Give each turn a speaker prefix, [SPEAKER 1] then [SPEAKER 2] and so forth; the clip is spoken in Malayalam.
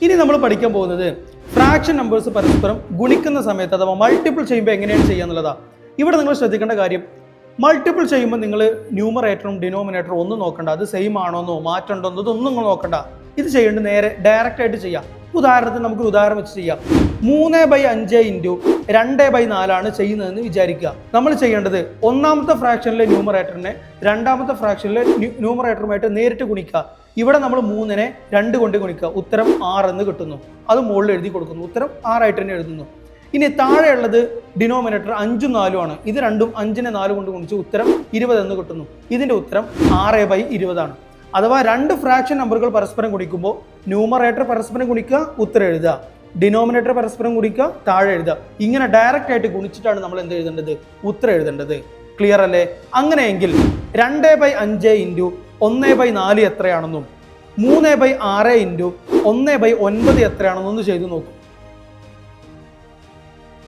[SPEAKER 1] ഇനി നമ്മൾ പഠിക്കാൻ പോകുന്നത് ഫ്രാക്ഷൻ നമ്പേഴ്സ് പരസ്പരം ഗുണിക്കുന്ന സമയത്ത് അഥവാ മൾട്ടിപ്പിൾ ചെയ്യുമ്പോൾ എങ്ങനെയാണ് ചെയ്യാന്നുള്ളതാണ്. ഇവിടെ നിങ്ങൾ ശ്രദ്ധിക്കേണ്ട കാര്യം, മൾട്ടിപ്പിൾ ചെയ്യുമ്പോൾ നിങ്ങൾ ന്യൂമറേറ്ററും ഡിനോമിനേറ്ററും ഒന്നും നോക്കണ്ട, അത് സെയിം ആണോന്നോ മാറ്റമുണ്ടോ ഇതൊന്നും നിങ്ങൾ നോക്കണ്ട. ഇത് ചെയ്യേണ്ടത് നേരെ ഡയറക്റ്റ് ആയിട്ട് ചെയ്യാം. ഉദാഹരണത്തിന് നമുക്ക് ഉദാഹരണം വെച്ച് ചെയ്യാം. 3/5 ഇൻറ്റു 2/4 ചെയ്യുന്നതെന്ന് വിചാരിക്കുക. നമ്മൾ ചെയ്യേണ്ടത് ഒന്നാമത്തെ ഫ്രാക്ഷനിലെ ന്യൂമറേറ്ററിനെ രണ്ടാമത്തെ ഫ്രാക്ഷനിലെ ന്യൂമറേറ്ററുമായിട്ട് നേരിട്ട് ഗുണിക്കുക. ഇവിടെ നമ്മൾ 3നെ 2 കൊണ്ട് ഗുണിക്കുക, ഉത്തരം 6 എന്ന് കിട്ടുന്നു. അത് മുകളിൽ എഴുതി കൊടുക്കുന്നു, ഉത്തരം 6 ആയിട്ട് തന്നെ എഴുതുന്നു. ഇനി താഴെയുള്ളത് ഡിനോമിനേറ്റർ 5ഉം 4ഉം ആണ്. ഇത് രണ്ടും 5നെ 4 കൊണ്ട് ഗുണിച്ച് ഉത്തരം 20 എന്ന് കിട്ടുന്നു. ഇതിന്റെ ഉത്തരം 6/20 ആണ്. അഥവാ 2 ഫ്രാക്ഷൻ നമ്പറുകൾ പരസ്പരം ഗുണിക്കുമ്പോൾ ന്യൂമറേറ്റർ പരസ്പരം ഗുണിക്കുക, ഉത്തരം എഴുതുക, ഡിനോമിനേറ്റർ പരസ്പരം ഗുണിക്കുക, താഴെ എഴുതുക. ഇങ്ങനെ ഡയറക്റ്റ് ആയിട്ട് ഗുണിച്ചിട്ടാണ് നമ്മൾ എന്ത് എഴുതേണ്ടത്, ഉത്തരം എഴുതേണ്ടത്. ക്ലിയർ അല്ലേ? അങ്ങനെയെങ്കിൽ 2/5 ഇൻറ്റു 1/4 എത്രയാണെന്നും 3/6 ഇൻറ്റു 1/9 എത്രയാണെന്നും ഒന്ന് ചെയ്തു നോക്കും.